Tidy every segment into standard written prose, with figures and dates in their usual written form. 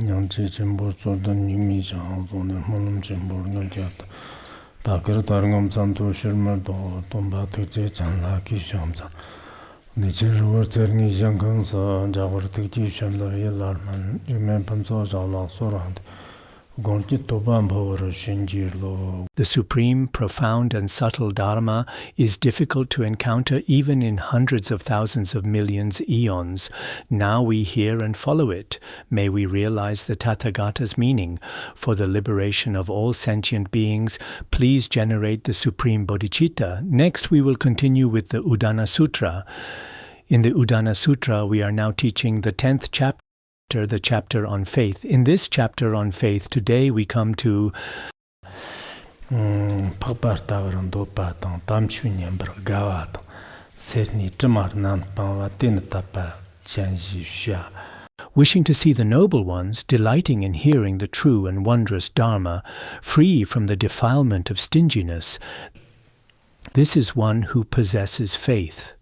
양지 진보 쏘던 님이 장소는 물론 진보는 게다. 바그르 다른 감산도 실물도 돈바트제 장라기 시험자. 니제르워 저니 장강서 자고르 특지 시험들이 일라만 유면 판소 자라 소라한테. The supreme, profound and subtle Dharma is difficult to encounter even in hundreds of thousands of millions eons. Now we hear and follow it. May we realize the Tathagata's meaning. For the liberation of all sentient beings, please generate the supreme bodhicitta. Next we will continue with the Udāna Sūtra. In the Udāna Sūtra, we are now teaching the 10th chapter. The chapter on faith. In this chapter on faith, today we come to wishing to see the noble ones, delighting in hearing the true and wondrous Dharma, free from the defilement of stinginess. This is one who possesses faith.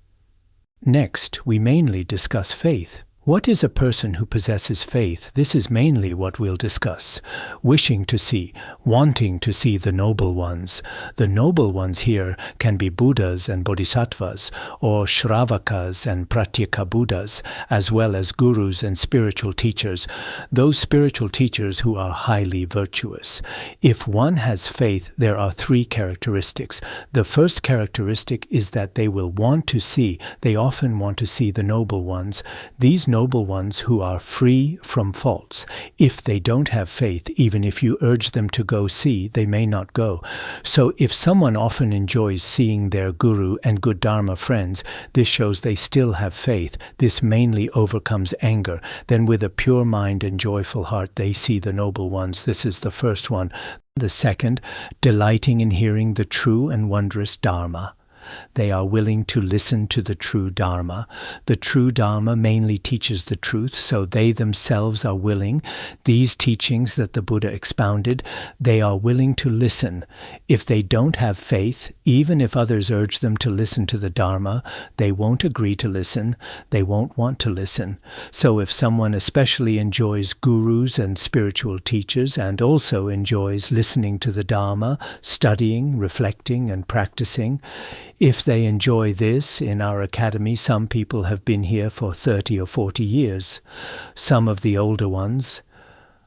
Next, we mainly discuss faith. What is a person who possesses faith? This is mainly what we'll discuss. Wishing to see, wanting to see the noble ones. The noble ones here can be Buddhas and Bodhisattvas, or Shravakas and Pratyeka Buddhas, as well as gurus and spiritual teachers, those spiritual teachers who are highly virtuous. If one has faith, there are three characteristics. The first characteristic is that they will want to see, they often want to see the noble ones. These noble ones who are free from faults. If they don't have faith, even if you urge them to go see, they may not go. So if someone often enjoys seeing their guru and good dharma friends, this shows they still have faith. This mainly overcomes anger. Then with a pure mind and joyful heart, they see the noble ones. This is the first one. The second, delighting in hearing the true and wondrous dharma. They are willing to listen to the true Dharma. The true Dharma mainly teaches the truth, so they themselves are willing. These teachings that the Buddha expounded, they are willing to listen. If they don't have faith, even if others urge them to listen to the Dharma, they won't agree to listen. They won't want to listen. So if someone especially enjoys gurus and spiritual teachers and also enjoys listening to the Dharma, studying, reflecting, and practicing, if they enjoy this, in our academy, some people have been here for 30 or 40 years. Some of the older ones,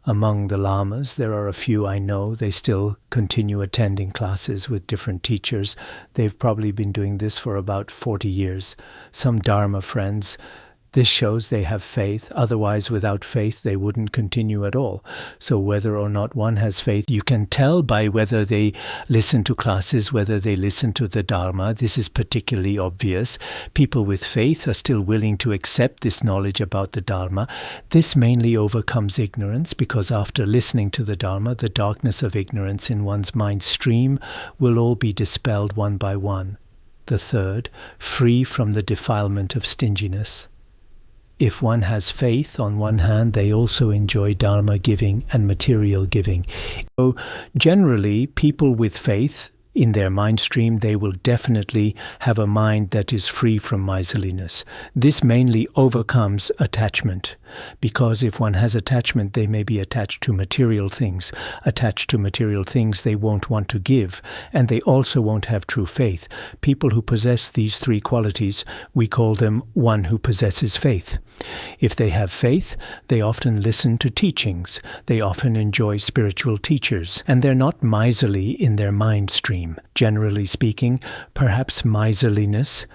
among the lamas, there are a few I know, they still continue attending classes with different teachers. They've probably been doing this for about 40 years. Some Dharma friends, this shows they have faith. Otherwise, without faith, they wouldn't continue at all. So whether or not one has faith, you can tell by whether they listen to classes, whether they listen to the Dharma. This is particularly obvious. People with faith are still willing to accept this knowledge about the Dharma. This mainly overcomes ignorance, because after listening to the Dharma, the darkness of ignorance in one's mind stream will all be dispelled one by one. The third, free from the defilement of stinginess. If one has faith, on one hand, they also enjoy dharma giving and material giving. So generally, people with faith, in their mind stream, they will definitely have a mind that is free from miserliness. This mainly overcomes attachment, because if one has attachment, they may be attached to material things. Attached to material things, they won't want to give, and they also won't have true faith. People who possess these three qualities, we call them one who possesses faith. If they have faith, they often listen to teachings. They often enjoy spiritual teachers, and they're not miserly in their mind stream. Generally speaking, perhaps miserliness,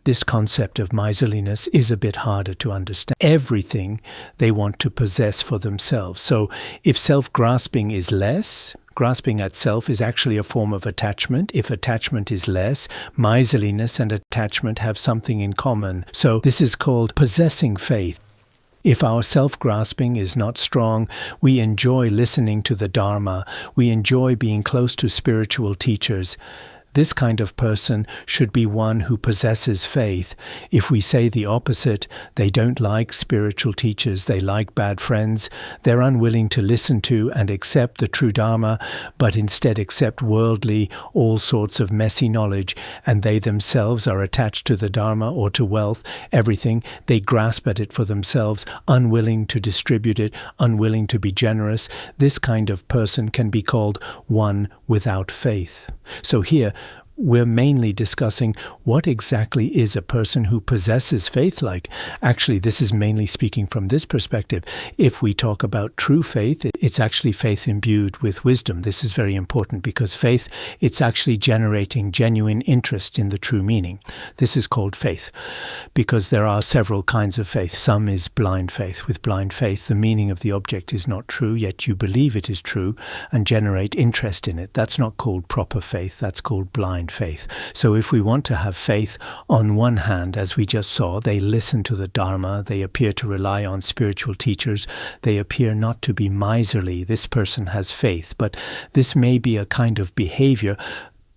this concept of miserliness is a bit harder to understand. Everything they want to possess for themselves. So if self-grasping is less, grasping at self is actually a form of attachment. If attachment is less, miserliness and attachment have something in common. So this is called possessing faith. If our self-grasping is not strong, we enjoy listening to the Dharma, we enjoy being close to spiritual teachers. This kind of person should be one who possesses faith. If we say the opposite, they don't like spiritual teachers, they like bad friends, they're unwilling to listen to and accept the true Dharma, but instead accept worldly, all sorts of messy knowledge, and they themselves are attached to the Dharma or to wealth, everything, they grasp at it for themselves, unwilling to distribute it, unwilling to be generous. This kind of person can be called one without faith. So here, we're mainly discussing what exactly is a person who possesses faith like. Actually, this is mainly speaking from this perspective. If we talk about true faith, it's actually faith imbued with wisdom. This is very important because faith, it's actually generating genuine interest in the true meaning. This is called faith because there are several kinds of faith. Some is blind faith. With blind faith, the meaning of the object is not true, yet you believe it is true and generate interest in it. That's not called proper faith. That's called blind faith. So if we want to have faith, on one hand, as we just saw, they listen to the Dharma, they appear to rely on spiritual teachers, they appear not to be miserly. This person has faith, but this may be a kind of behavior.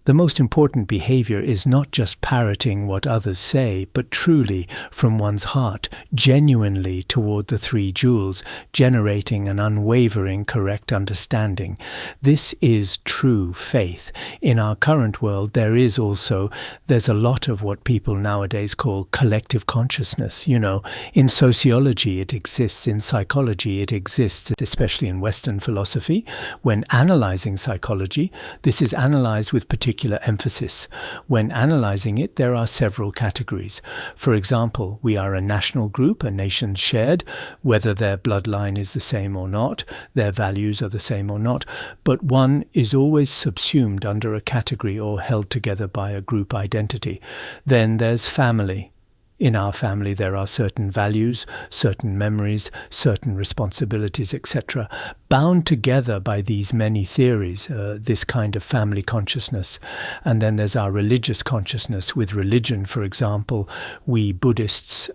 The most important behavior is not just parroting what others say, but truly from one's heart, genuinely toward the three jewels, generating an unwavering correct understanding. This is true faith. In our current world, there's a lot of what people nowadays call collective consciousness. In sociology it exists, in psychology it exists, especially in Western philosophy. When analyzing psychology, this is analyzed with particular emphasis. When analyzing it, there are several categories. For example, we are a national group, a nation shared, whether their bloodline is the same or not, their values are the same or not, but one is always subsumed under a category or held together by a group identity. Then there's family. In our family, there are certain values, certain memories, certain responsibilities, etc., bound together by these many theories, this kind of family consciousness. And then there's our religious consciousness. With religion, for example, we Buddhists,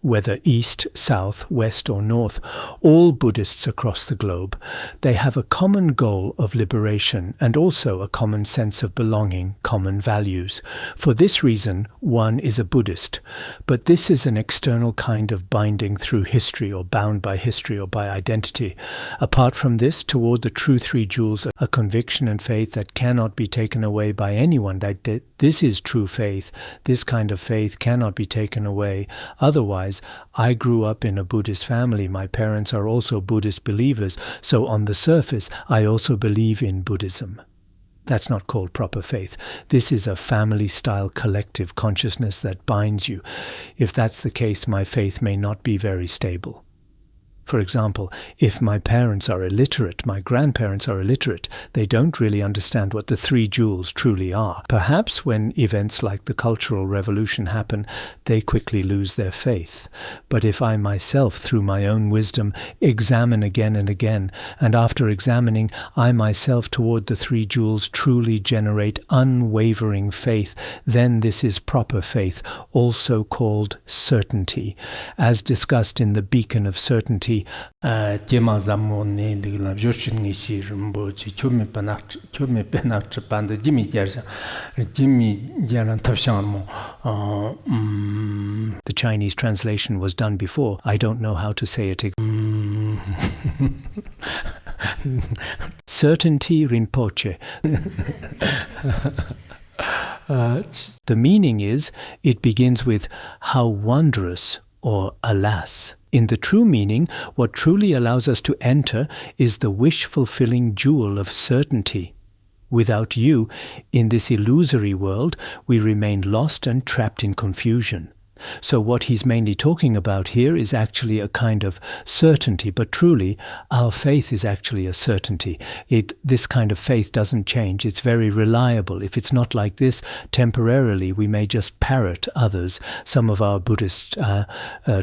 whether East, South, West or North, all Buddhists across the globe, they have a common goal of liberation and also a common sense of belonging, common values. For this reason, one is a Buddhist. But this is an external kind of binding through history or bound by history or by identity. Apart from this, toward the true three jewels, a conviction and faith that cannot be taken away by anyone, that this is true faith. This kind of faith cannot be taken away. Otherwise, I grew up in a Buddhist family. My parents are also Buddhist believers. So on the surface, I also believe in Buddhism. That's not called proper faith. This is a family-style collective consciousness that binds you. If that's the case, my faith may not be very stable. For example, if my parents are illiterate, my grandparents are illiterate, they don't really understand what the three jewels truly are. Perhaps when events like the Cultural Revolution happen, they quickly lose their faith. But if I myself, through my own wisdom, examine again and again, and after examining, I myself toward the three jewels truly generate unwavering faith, then this is proper faith, also called certainty. As discussed in the Beacon of Certainty, Jema zamone ligla jorshin ngishi rumbo chi kyome penak panda jimi jaran tafshan The Chinese translation was done before. I don't know how to say it. Certainty Rinpoche. The meaning is, it begins with how wondrous or alas. In the true meaning, what truly allows us to enter is the wish-fulfilling jewel of certainty. Without you, in this illusory world, we remain lost and trapped in confusion. So what he's mainly talking about here is actually a kind of certainty, but truly our faith is actually a certainty. This kind of faith doesn't change. It's very reliable. If it's not like this, temporarily we may just parrot others. Some of our Buddhists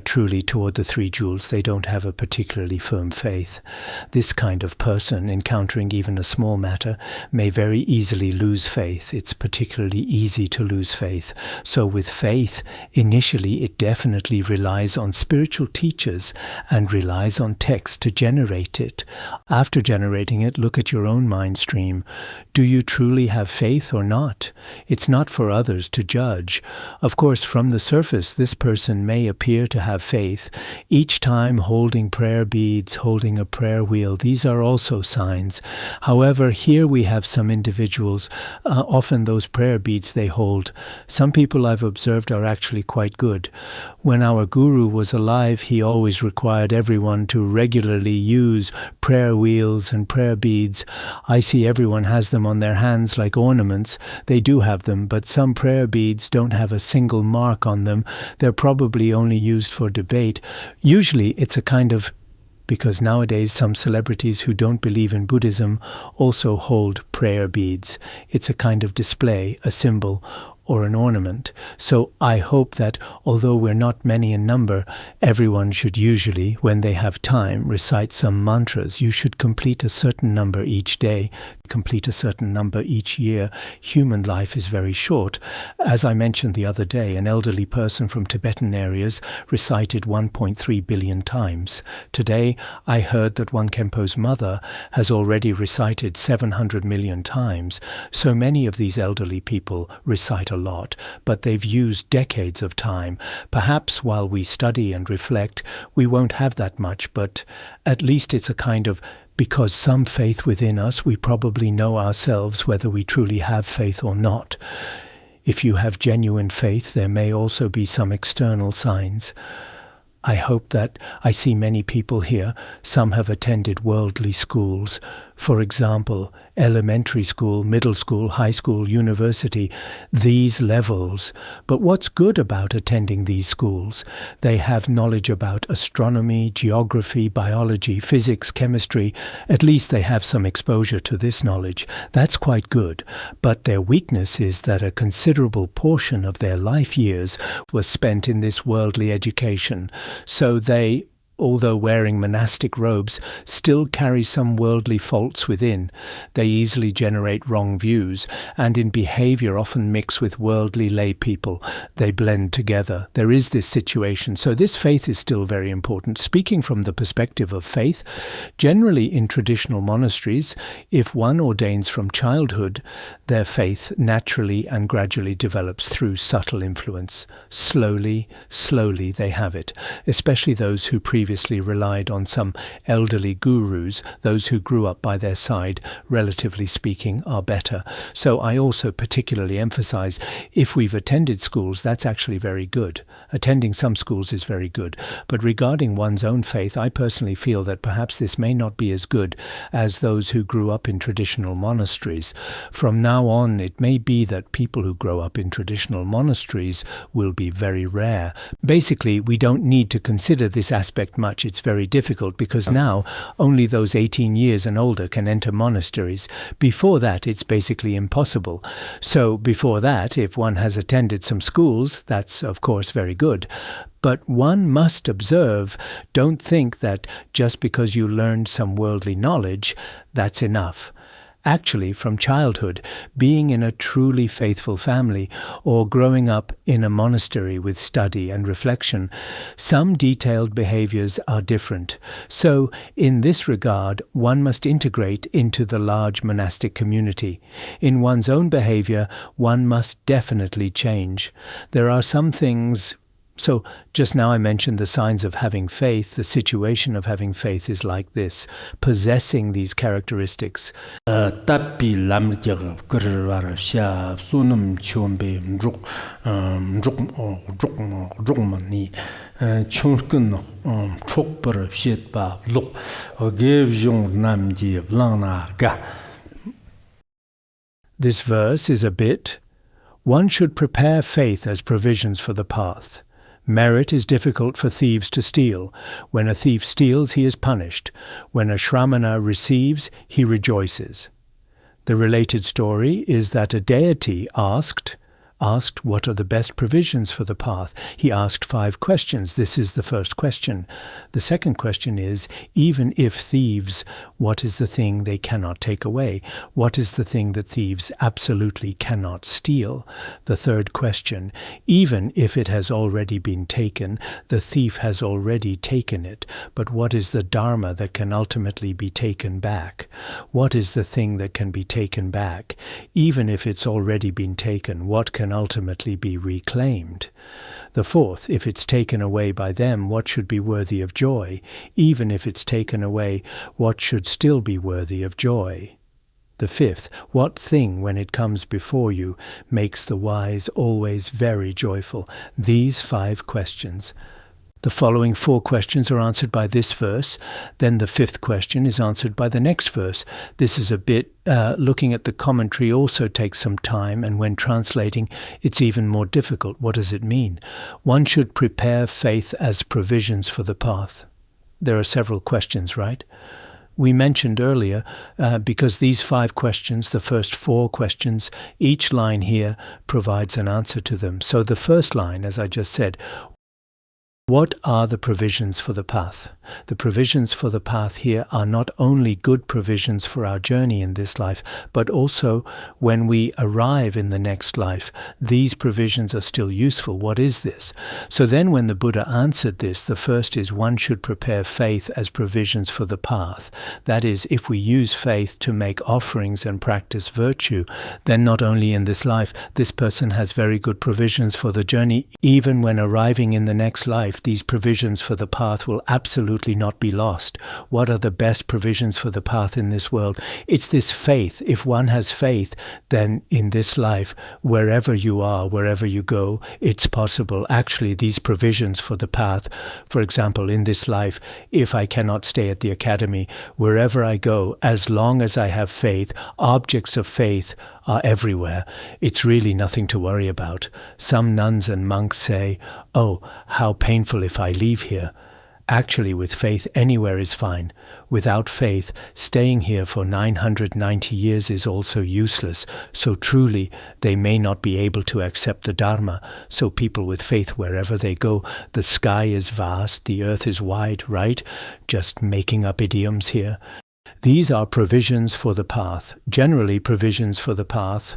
truly toward the three jewels, they don't have a particularly firm faith. This kind of person, encountering even a small matter, may very easily lose faith. It's particularly easy to lose faith. So with faith, initially Initially, it definitely relies on spiritual teachers and relies on text to generate it. After generating it, look at your own mind stream. Do you truly have faith or not? It's not for others to judge. Of course, from the surface, this person may appear to have faith. Each time holding prayer beads, holding a prayer wheel, these are also signs. However, here we have some individuals, often those prayer beads they hold. Some people I've observed are actually quite good. When our guru was alive, he always required everyone to regularly use prayer wheels and prayer beads. I see everyone has them on their hands like ornaments. They do have them, but some prayer beads don't have a single mark on them. They're probably only used for debate. Usually it's a kind of, because nowadays some celebrities who don't believe in Buddhism also hold prayer beads. It's a kind of display, a symbol, or an ornament. So I hope that, although we're not many in number, everyone should usually, when they have time, recite some mantras. You should complete a certain number each day, complete a certain number each year. Human life is very short. As I mentioned the other day, an elderly person from Tibetan areas recited 1.3 billion times. Today, I heard that one Khenpo's mother has already recited 700 million times. So many of these elderly people recite a lot, but they've used decades of time. Perhaps while we study and reflect, we won't have that much, but at least it's a kind of, because some faith within us, we probably know ourselves whether we truly have faith or not. If you have genuine faith, there may also be some external signs. I hope that I see many people here. Some have attended worldly schools. For example, elementary school, middle school, high school, university, these levels. But what's good about attending these schools? They have knowledge about astronomy, geography, biology, physics, chemistry. At least they have some exposure to this knowledge. That's quite good. But their weakness is that a considerable portion of their life years was spent in this worldly education. So they, although wearing monastic robes, still carry some worldly faults within. They easily generate wrong views, and in behavior often mix with worldly lay people. They blend together. There is this situation. So this faith is still very important. Speaking from the perspective of faith, generally in traditional monasteries, if one ordains from childhood, their faith naturally and gradually develops through subtle influence. Slowly they have it, especially those who previously relied on some elderly gurus. Those who grew up by their side, relatively speaking, are better. So I also particularly emphasize, if we've attended schools, that's actually very good. Attending some schools is very good. But regarding one's own faith, I personally feel that perhaps this may not be as good as those who grew up in traditional monasteries. From now on, it may be that people who grow up in traditional monasteries will be very rare. Basically, we don't need to consider this aspect much. It's very difficult because now only those 18 years and older can enter monasteries. Before that, it's basically impossible. So before that, if one has attended some schools, that's of course very good. But one must observe, don't think that just because you learned some worldly knowledge, that's enough. Actually, from childhood, being in a truly faithful family or growing up in a monastery with study and reflection, some detailed behaviors are different. So, in this regard, one must integrate into the large monastic community. In one's own behavior, one must definitely change. There are some things. So, just now I mentioned the signs of having faith. The situation of having faith is like this, possessing these characteristics. Tapi lam jagab kurwara sha sunum chombe mani chonken chokper shet ba lok gev jong nam ji blana ga. This verse is a bit. One should prepare faith as provisions for the path. Merit is difficult for thieves to steal. When a thief steals, he is punished. When a shramana receives, he rejoices. The related story is that a deity asked, asked, what are the best provisions for the path? He asked 5 questions. This is the first question. The second question is, even if thieves, what is the thing they cannot take away? What is the thing that thieves absolutely cannot steal? The third question, even if it has already been taken, the thief has already taken it, but what is the Dharma that can ultimately be taken back? What is the thing that can be taken back? Even if it's already been taken, what can ultimately be reclaimed? The fourth, if it's taken away by them, what should be worthy of joy? Even if it's taken away, what should still be worthy of joy? The fifth, what thing, when it comes before you, makes the wise always very joyful? These 5 questions. The following 4 questions are answered by this verse. Then the 5th question is answered by the next verse. This is a bit, looking at the commentary also takes some time, and when translating, it's even more difficult. What does it mean? One should prepare faith as provisions for the path. There are several questions, right? We mentioned earlier, because these 5 questions, the first 4 questions, each line here provides an answer to them. So the first line, as I just said, what are the provisions for the path? The provisions for the path here are not only good provisions for our journey in this life, but also when we arrive in the next life, these provisions are still useful. What is this? So then when the Buddha answered this, the first is one should prepare faith as provisions for the path. That is, if we use faith to make offerings and practice virtue, then not only in this life, this person has very good provisions for the journey. Even when arriving in the next life, these provisions for the path will absolutely not be lost. What are the best provisions for the path in this world? It's this faith. If one has faith, then in this life, wherever you are, wherever you go, it's possible. Actually, these provisions for the path, for example, in this life, if I cannot stay at the academy, wherever I go, as long as I have faith, objects of faith are everywhere. It's really nothing to worry about. Some nuns and monks say, oh, how painful if I leave here. Actually, with faith, anywhere is fine. Without faith, staying here for 990 years is also useless. So truly, they may not be able to accept the Dharma. So people with faith, wherever they go, the sky is vast, the earth is wide, right? Just making up idioms here. These are provisions for the path, generally provisions for the path,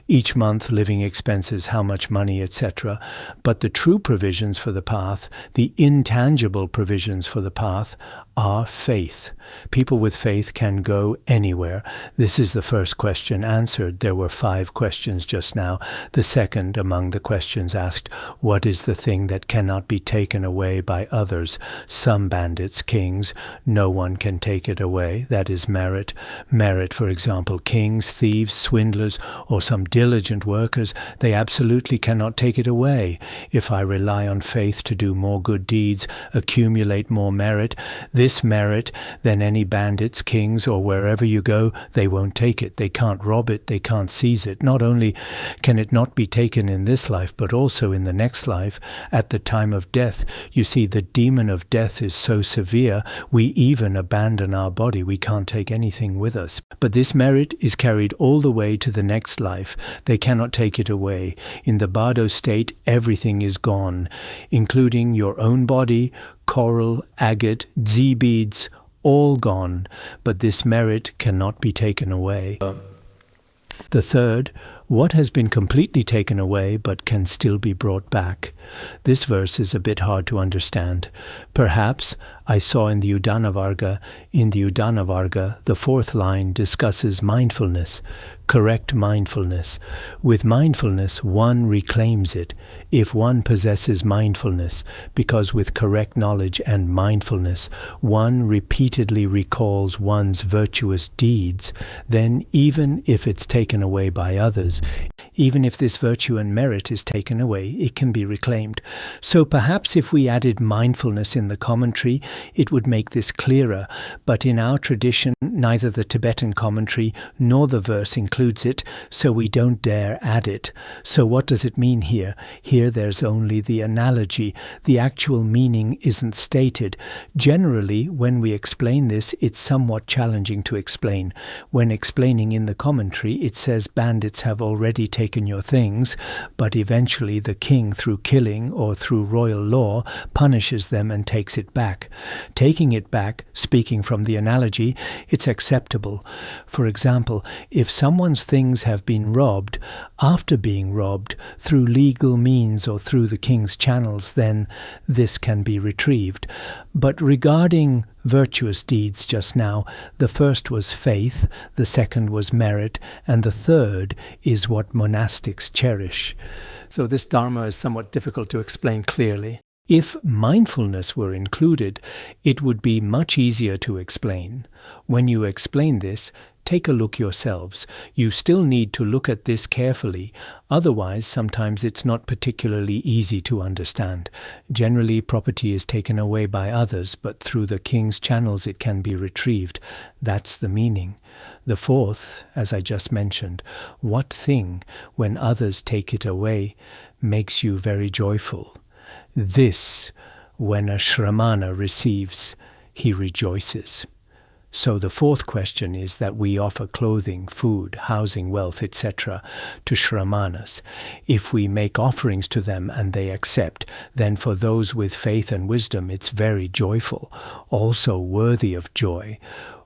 each month living expenses, how much money, etc. But the true provisions for the path, the intangible provisions for the path, are faith. People with faith can go anywhere. This is the first question answered. There were 5 questions just now. The second among the questions asked, what is the thing that cannot be taken away by others? Some bandits, kings, no one can take it away. That is merit. Merit, for example, kings, thieves, swindlers, or some diligent workers, they absolutely cannot take it away. If I rely on faith to do more good deeds, accumulate more merit, this merit, then any bandits, kings, or wherever you go, they won't take it. They can't rob it. They can't seize it. Not only can it not be taken in this life, but also in the next life, at the time of death. You see, the demon of death is so severe, we even abandon our body. We can't take anything with us. But this merit is carried all the way to the next life. They cannot take it away. In the bardo state, everything is gone, including your own body, coral, agate, Z beads, all gone, but this merit cannot be taken away. The third, what has been completely taken away but can still be brought back? This verse is a bit hard to understand. Perhaps I saw in the Udāna Varga, the 4th line discusses mindfulness, correct mindfulness. With mindfulness, one reclaims it, if one possesses mindfulness, because with correct knowledge and mindfulness, one repeatedly recalls one's virtuous deeds, then even if it's taken away by others, even if this virtue and merit is taken away, it can be reclaimed. So perhaps if we added mindfulness in the commentary, it would make this clearer. But in our tradition, neither the Tibetan commentary nor the verse includes it, so we don't dare add it. So what does it mean here? Here there's only the analogy. The actual meaning isn't stated. Generally, when we explain this, it's somewhat challenging to explain. When explaining in the commentary, it says bandits have already taken your things, but eventually the king, through killing or through royal law, punishes them and takes it back. Taking it back, speaking from the analogy, it's acceptable. For example, if someone's things have been robbed, after being robbed, through legal means or through the king's channels, then this can be retrieved. But regarding virtuous deeds just now, the first was faith, the second was merit, and the third is what monastics cherish. So this Dharma is somewhat difficult to explain clearly. If mindfulness were included, it would be much easier to explain. When you explain this, take a look yourselves. You still need to look at this carefully. Otherwise, sometimes it's not particularly easy to understand. Generally, property is taken away by others, but through the king's channels it can be retrieved. That's the meaning. The fourth, as I just mentioned, what thing, when others take it away, makes you very joyful? This, when a Shramana receives, he rejoices. So the fourth question is that we offer clothing, food, housing, wealth, etc. to Shramanas. If we make offerings to them and they accept, then for those with faith and wisdom it's very joyful, also worthy of joy.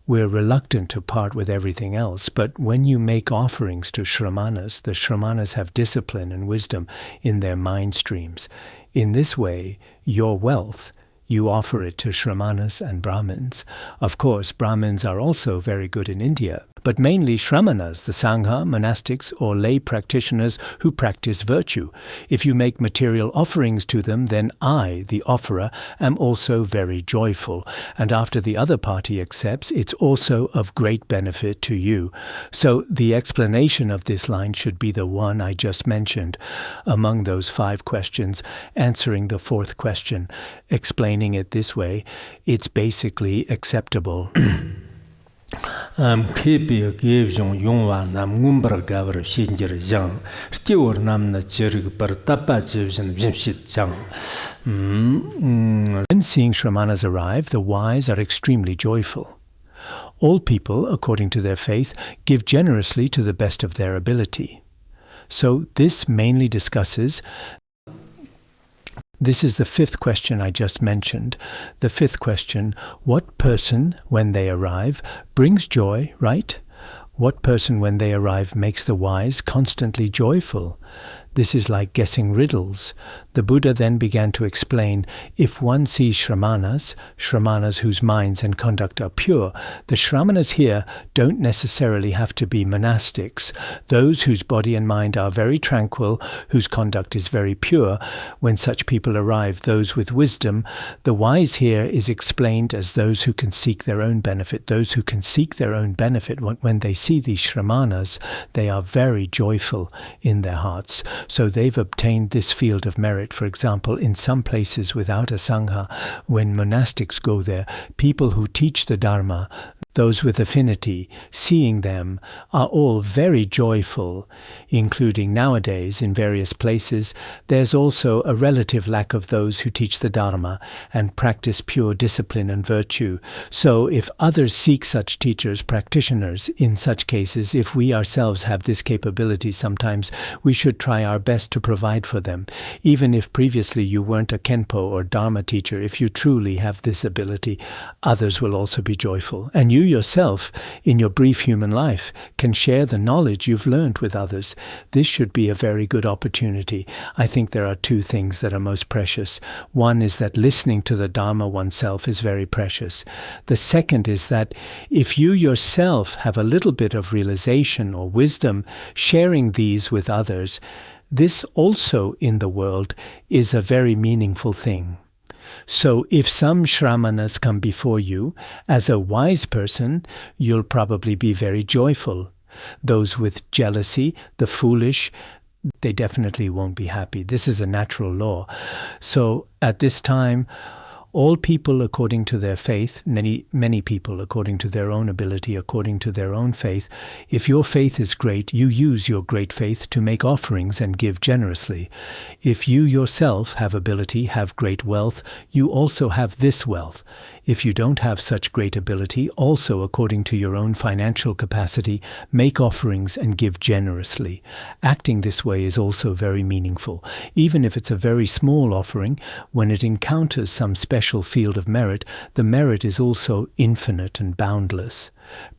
We're reluctant to part with everything else, but when you make offerings to Shramanas, the Shramanas have discipline and wisdom in their mind streams. In this way, your wealth, you offer it to Shramanas and Brahmins. Of course, Brahmins are also very good in India, but mainly Shramanas, the Sangha, monastics, or lay practitioners who practice virtue. If you make material offerings to them, then I, the offerer, am also very joyful, and after the other party accepts, it's also of great benefit to you. So the explanation of this line should be the one I just mentioned. Among those 5 questions, answering the 4th question, explaining it this way, it's basically acceptable. Kepi Gavjong Yongwa Nam Gumbra Gavra Shinjir Zhang, Tior Namna Chirig per Tapa Jivjan Vimshit Zhang. When seeing Shramanas arrive, the wise are extremely joyful. All people, according to their faith, give generously to the best of their ability. So this mainly discusses. This is the 5th question I just mentioned. The 5th question, what person, when they arrive, brings joy, right? What person, when they arrive, makes the wise constantly joyful? This is like guessing riddles. The Buddha then began to explain, if one sees Shramanas whose minds and conduct are pure, the Shramanas here don't necessarily have to be monastics. Those whose body and mind are very tranquil, whose conduct is very pure, when such people arrive, those with wisdom, the wise here is explained as those who can seek their own benefit. Those who can seek their own benefit, when they see these Shramanas, they are very joyful in their hearts. So they've obtained this field of merit. For example, in some places without a Sangha, when monastics go there, people who teach the Dharma, those with affinity, seeing them, are all very joyful, including nowadays in various places. There's also a relative lack of those who teach the Dharma and practice pure discipline and virtue. So if others seek such teachers, practitioners, in such cases, if we ourselves have this capability sometimes, we should try our best to provide for them. Even if previously you weren't a Khenpo or Dharma teacher, if you truly have this ability, others will also be joyful. And you yourself, in your brief human life, can share the knowledge you've learned with others. This should be a very good opportunity. I think there are 2 things that are most precious. One is that listening to the Dharma oneself is very precious. The second is that if you yourself have a little bit of realization or wisdom, sharing these with others, this also in the world is a very meaningful thing. So if some Shramanas come before you, as a wise person, you'll probably be very joyful. Those with jealousy, the foolish, they definitely won't be happy. This is a natural law. So at this time, All people according to their faith, many people according to their own ability, according to their own faith. If your faith is great, you use your great faith to make offerings and give generously. If you yourself have ability, have great wealth, you also have this wealth. If you don't have such great ability, also according to your own financial capacity, make offerings and give generously. Acting this way is also very meaningful. Even if it's a very small offering, when it encounters some special field of merit, the merit is also infinite and boundless.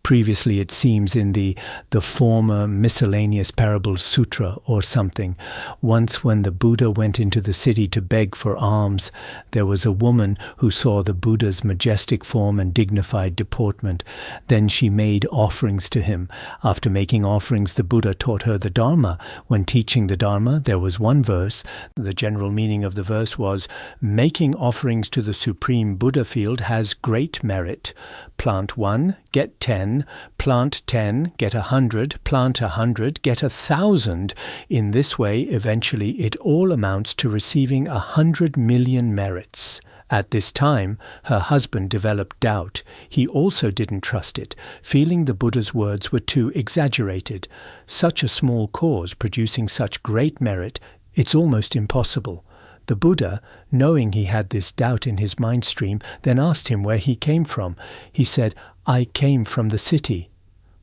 Previously, it seems in the former miscellaneous parable sutra or something, once when the Buddha went into the city to beg for alms, there was a woman who saw the Buddha's majestic form and dignified deportment. Then she made offerings to him. After making offerings, the Buddha taught her the Dharma. When teaching the Dharma, there was one verse. The general meaning of the verse was, making offerings to the Supreme Buddha field has great merit. Plant 1, get 10, plant 10, get 100, plant 100, get 1,000. In this way, eventually, it all amounts to receiving 100 million merits. At this time, her husband developed doubt. He also didn't trust it, feeling the Buddha's words were too exaggerated. Such a small cause producing such great merit, it's almost impossible. The Buddha, knowing he had this doubt in his mind stream, then asked him where he came from. He said, I came from the city.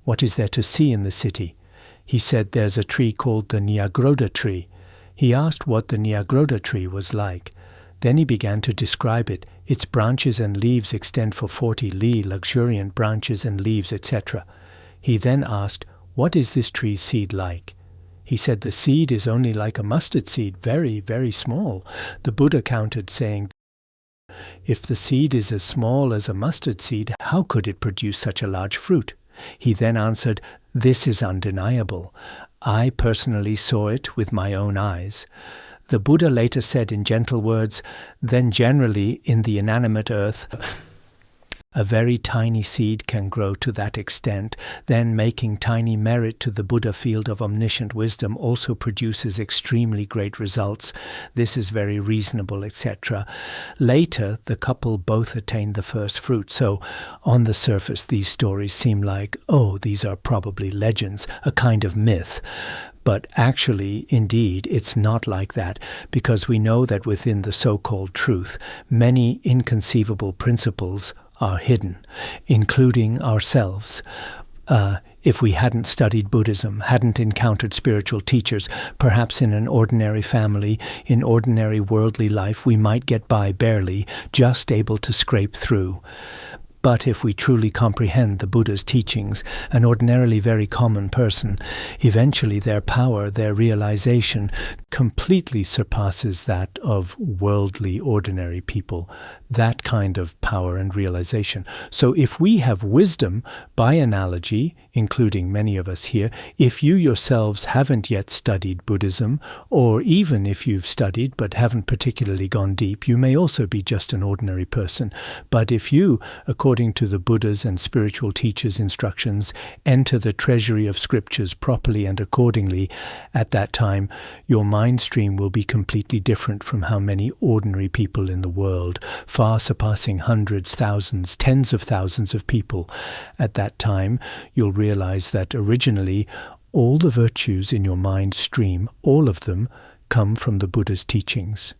What is there to see in the city? He said, there's a tree called the Nyagroda tree. He asked what the Nyagroda tree was like. Then he began to describe it. Its branches and leaves extend for 40 li, luxuriant branches and leaves, etc. He then asked, what is this tree's seed like? He said the seed is only like a mustard seed, very, very small. The Buddha countered, saying, if the seed is as small as a mustard seed, how could it produce such a large fruit? He then answered, this is undeniable. I personally saw it with my own eyes. The Buddha later said in gentle words, then generally in the inanimate earth, a very tiny seed can grow to that extent, then making tiny merit to the Buddha field of omniscient wisdom also produces extremely great results. This is very reasonable, etc. Later, the couple both attained the first fruit. So, on the surface, these stories seem like, oh, these are probably legends, a kind of myth. But actually, indeed, it's not like that, because we know that within the so-called truth, many inconceivable principles are hidden, including ourselves. If we hadn't studied Buddhism, hadn't encountered spiritual teachers, perhaps in an ordinary family, in ordinary worldly life, we might get by barely, just able to scrape through. But if we truly comprehend the Buddha's teachings, an ordinarily very common person, eventually their power, their realization, completely surpasses that of worldly, ordinary people. That kind of power and realization. So if we have wisdom, by analogy, including many of us here, if you yourselves haven't yet studied Buddhism, or even if you've studied but haven't particularly gone deep, you may also be just an ordinary person. But if you, according to the Buddha's and spiritual teachers' instructions, enter the treasury of scriptures properly and accordingly, at that time your mind stream will be completely different from how many ordinary people in the world, far surpassing hundreds, thousands, tens of thousands of people. At that time, you'll realize that originally all the virtues in your mind stream, all of them, come from the Buddha's teachings.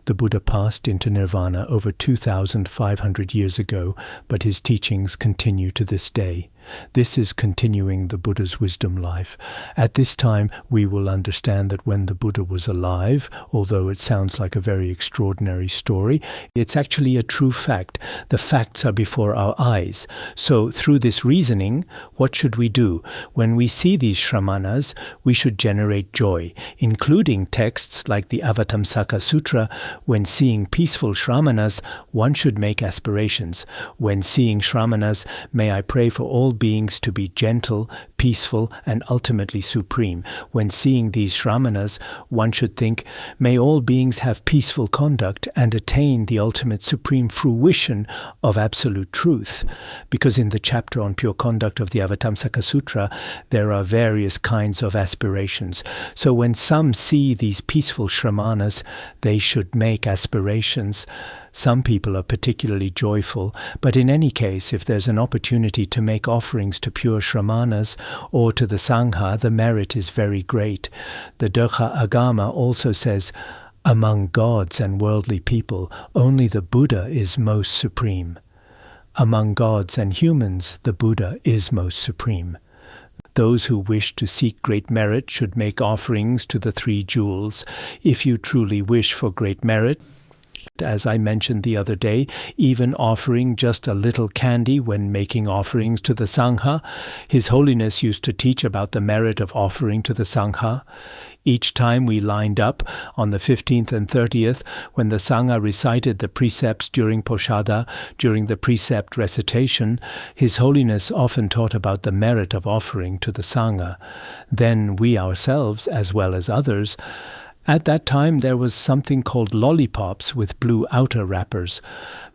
The Buddha passed into nirvana over 2,500 years ago, but his teachings continue to this day. This is continuing the Buddha's wisdom life. At this time, we will understand that when the Buddha was alive, although it sounds like a very extraordinary story, it's actually a true fact. The facts are before our eyes. So through this reasoning, what should we do? When we see these shramanas, we should generate joy, including texts like the Avatamsaka Sutra. When seeing peaceful shramanas, one should make aspirations. When seeing shramanas, may I pray for all beings to be gentle, peaceful, and ultimately supreme. When seeing these Shramanas, one should think, may all beings have peaceful conduct and attain the ultimate supreme fruition of absolute truth. Because in the chapter on pure conduct of the Avatamsaka Sutra, there are various kinds of aspirations. So when some see these peaceful Shramanas, they should make aspirations. Some people are particularly joyful, but in any case, if there's an opportunity to make offerings to pure Shramanas or to the Sangha, the merit is very great. The Dökha Agama also says, among gods and worldly people, only the Buddha is most supreme. Among gods and humans, the Buddha is most supreme. Those who wish to seek great merit should make offerings to the three jewels. If you truly wish for great merit, as I mentioned the other day, even offering just a little candy when making offerings to the Sangha. His Holiness used to teach about the merit of offering to the Sangha. Each time we lined up on the 15th and 30th, when the Sangha recited the precepts during Poshada, during the precept recitation, His Holiness often taught about the merit of offering to the Sangha. Then we ourselves, as well as others, at that time there was something called lollipops with blue outer wrappers.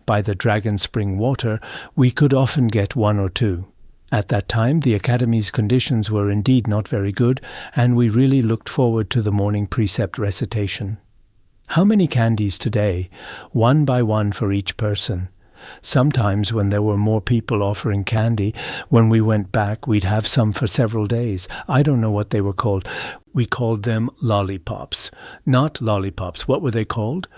By the Dragon Spring water, we could often get one or two. At that time, the Academy's conditions were indeed not very good, and we really looked forward to the morning precept recitation. How many candies today? One by one for each person. Sometimes when there were more people offering candy, when we went back, we'd have some for several days. I don't know what they were called. We called them lollipops. Not lollipops. What were they called?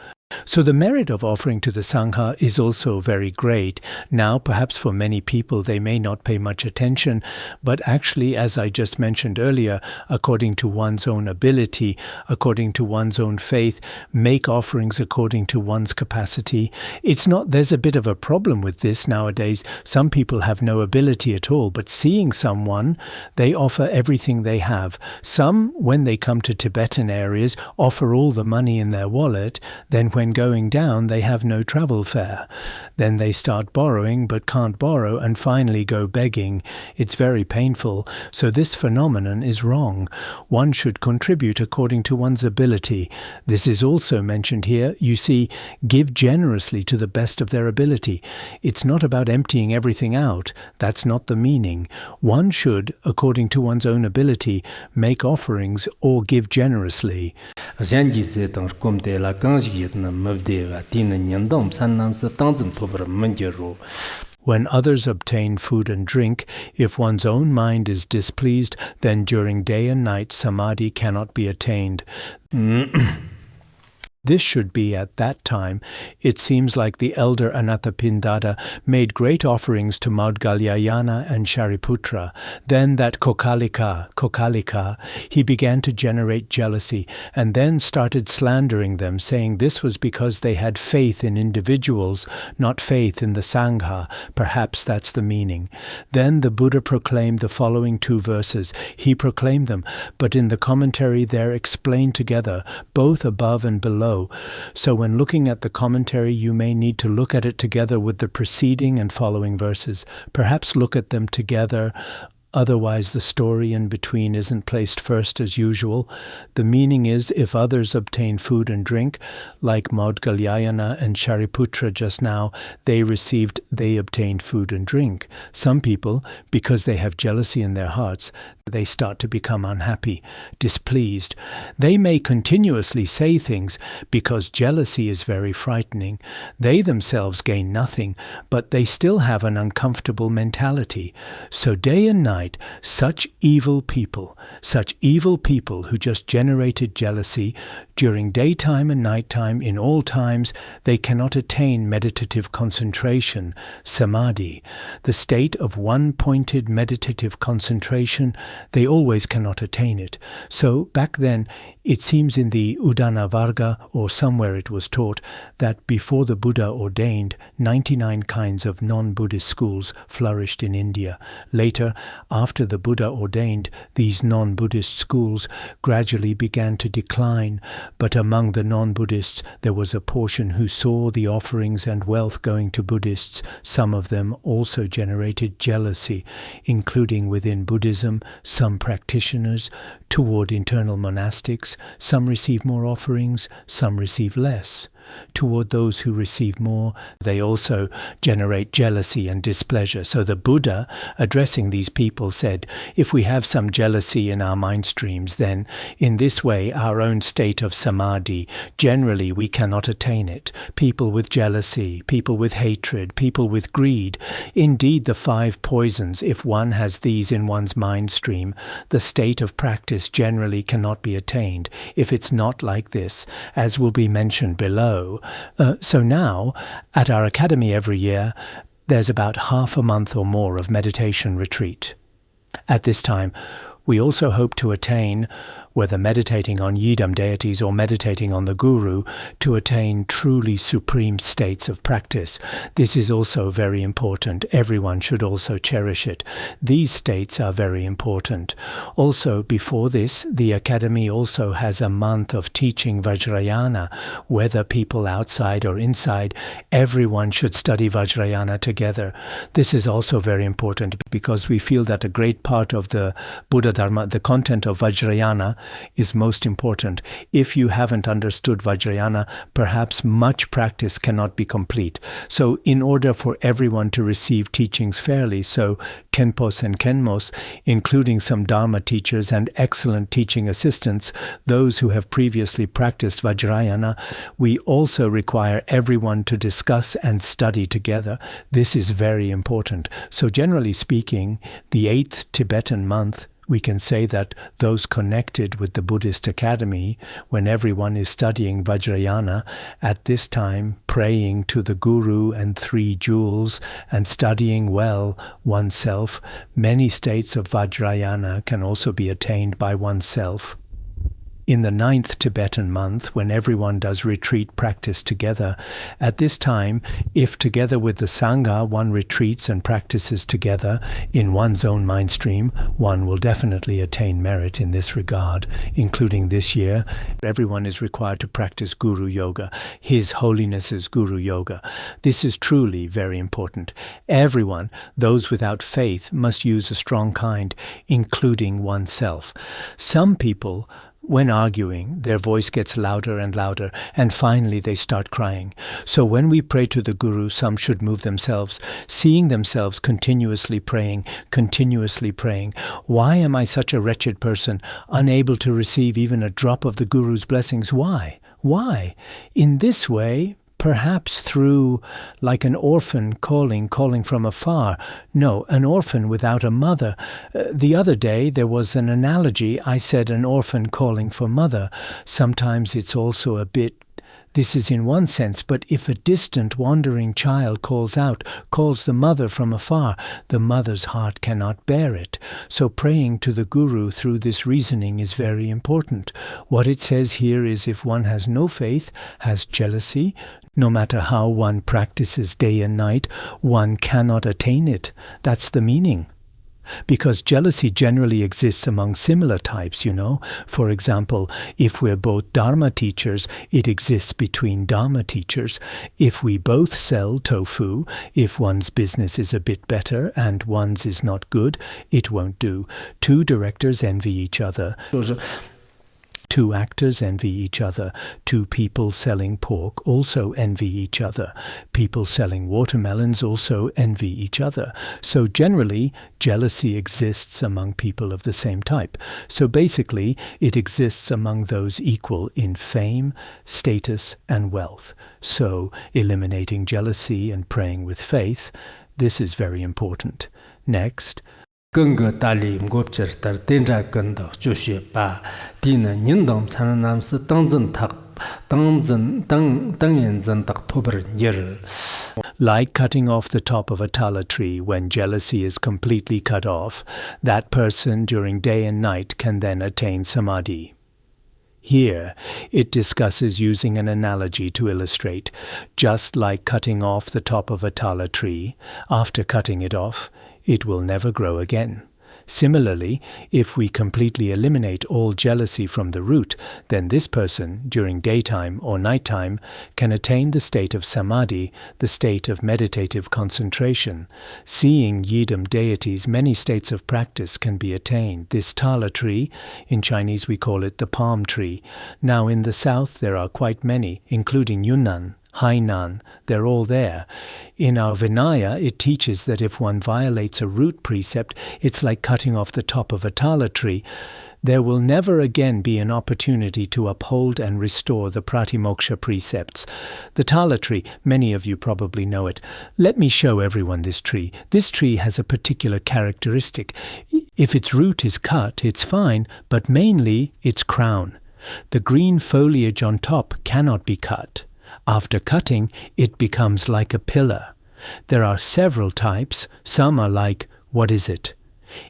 So the merit of offering to the Sangha is also very great. Now, perhaps for many people, they may not pay much attention, but actually, as I just mentioned earlier, according to one's own ability, according to one's own faith, make offerings according to one's capacity. There's a bit of a problem with this nowadays. Some people have no ability at all, but seeing someone, they offer everything they have. Some, when they come to Tibetan areas, offer all the money in their wallet. Then when going down, they have no travel fare. Then they start borrowing but can't borrow and finally go begging. It's very painful. So this phenomenon is wrong. One should contribute according to one's ability. This is also mentioned here. You see, give generously to the best of their ability. It's not about emptying everything out. That's not the meaning. One should, according to one's own ability, make offerings or give generously. When others obtain food and drink, if one's own mind is displeased, then during day and night samadhi cannot be attained. This should be at that time. It seems like the elder Anathapindada made great offerings to Maudgalyayana and Shariputra. Then that Kokalika, he began to generate jealousy and then started slandering them, saying this was because they had faith in individuals, not faith in the Sangha. Perhaps that's the meaning. Then the Buddha proclaimed the following two verses. He proclaimed them, but in the commentary they're explained together, both above and below. So when looking at the commentary, you may need to look at it together with the preceding and following verses. Perhaps look at them together. Otherwise, the story in between isn't placed first as usual. The meaning is, if others obtain food and drink, like Maudgalyayana and Shariputra just now, they obtained food and drink. Some people, because they have jealousy in their hearts, they start to become unhappy, displeased. They may continuously say things because jealousy is very frightening. They themselves gain nothing, but they still have an uncomfortable mentality. So day and night, such evil people who just generated jealousy, during daytime and nighttime, in all times, they cannot attain meditative concentration, samadhi, the state of one-pointed meditative concentration. They always cannot attain it. So back then, it seems in the Udāna Varga, or somewhere it was taught, that before the Buddha ordained, 99 kinds of non-Buddhist schools flourished in India. Later, after the Buddha ordained, these non-Buddhist schools gradually began to decline, but among the non-Buddhists there was a portion who saw the offerings and wealth going to Buddhists. Some of them also generated jealousy, including within Buddhism, some practitioners toward internal monastics. Some receive more offerings, some receive less. Toward those who receive more, they also generate jealousy and displeasure. So the Buddha, addressing these people, said, if we have some jealousy in our mind streams, then in this way our own state of samadhi, generally we cannot attain it. People with jealousy, people with hatred, people with greed, indeed the 5 poisons, if one has these in one's mind stream, the state of practice generally cannot be attained if it's not like this, as will be mentioned below. So now, at our academy every year, there's about half a month or more of meditation retreat. At this time, we also hope to attain, whether meditating on Yidam deities or meditating on the Guru, to attain truly supreme states of practice. This is also very important. Everyone should also cherish it. These states are very important. Also, before this, the Academy also has a month of teaching Vajrayana. Whether people outside or inside, everyone should study Vajrayana together. This is also very important because we feel that a great part of the Buddha Dharma, the content of Vajrayana, is most important. If you haven't understood Vajrayana, perhaps much practice cannot be complete. So in order for everyone to receive teachings fairly, so Khenpos and Khenmos, including some Dharma teachers and excellent teaching assistants, those who have previously practiced Vajrayana, we also require everyone to discuss and study together. This is very important. So generally speaking, the 8th Tibetan month, we can say that those connected with the Buddhist Academy, when everyone is studying Vajrayana, at this time praying to the Guru and 3 jewels and studying well oneself, many states of Vajrayana can also be attained by oneself. In the 9th Tibetan month, when everyone does retreat practice together, at this time, if together with the Sangha one retreats and practices together in one's own mind stream, one will definitely attain merit in this regard, including this year. Everyone is required to practice Guru Yoga, His Holiness's Guru Yoga. This is truly very important. Everyone, those without faith, must use a strong kind, including oneself. Some people, when arguing, their voice gets louder and louder, and finally they start crying. So when we pray to the Guru, some should move themselves, seeing themselves continuously praying. Why am I such a wretched person, unable to receive even a drop of the Guru's blessings? Why? Why? In this way, perhaps through, like an orphan calling from afar. No, an orphan without a mother. The other day there was an analogy. I said an orphan calling for mother. Sometimes it's also a bit, this is in one sense, but if a distant wandering child calls the mother from afar, the mother's heart cannot bear it. So praying to the Guru through this reasoning is very important. What it says here is if one has no faith, has jealousy, no matter how one practices day and night, one cannot attain it. That's the meaning. Because jealousy generally exists among similar types, For example, if we're both Dharma teachers, it exists between Dharma teachers. If we both sell tofu, if one's business is a bit better and one's is not good, it won't do. 2 directors envy each other. 2 actors envy each other. 2 people selling pork also envy each other. People selling watermelons also envy each other. So generally, jealousy exists among people of the same type. So basically, it exists among those equal in fame, status, and wealth. So eliminating jealousy and praying with faith, this is very important. Next, Gunga Tali Mgopcher Tar Tenja Gunda Joshua Ba Dina Nindam Sanams Tangzan Tak Tangyan Zan October year. Like cutting off the top of a tala tree when jealousy is completely cut off, that person during day and night can then attain samadhi. Here, it discusses using an analogy to illustrate, just like cutting off the top of a tala tree, after cutting it off, it will never grow again. Similarly, if we completely eliminate all jealousy from the root, then this person, during daytime or nighttime, can attain the state of samadhi, the state of meditative concentration. Seeing yidam deities, many states of practice can be attained. This tala tree, in Chinese we call it the palm tree. Now in the south there are quite many, including Yunnan, Hainan, they're all there. In our Vinaya, it teaches that if one violates a root precept, it's like cutting off the top of a tala tree. There will never again be an opportunity to uphold and restore the pratimoksha precepts. The tala tree, many of you probably know it. Let me show everyone this tree. This tree has a particular characteristic. If its root is cut, it's fine, but mainly its crown. The green foliage on top cannot be cut. After cutting, it becomes like a pillar. There are several types. Some are like, what is it?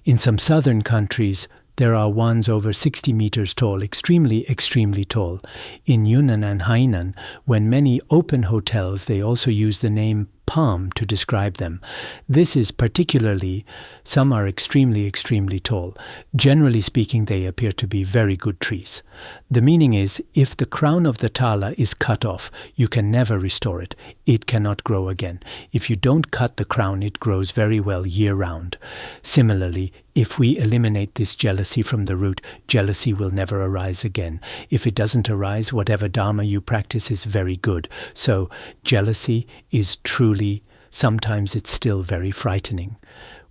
In some southern countries, there are ones over 60 meters tall, extremely, extremely tall. In Yunnan and Hainan, when many open hotels, they also use the name palm to describe them. This is particularly, some are extremely, extremely tall. Generally speaking, they appear to be very good trees. The meaning is, if the crown of the tala is cut off, you can never restore it. It cannot grow again. If you don't cut the crown, it grows very well year-round. Similarly, if we eliminate this jealousy from the root, jealousy will never arise again. If it doesn't arise, whatever dharma you practice is very good. So, jealousy is truly, sometimes it's still very frightening.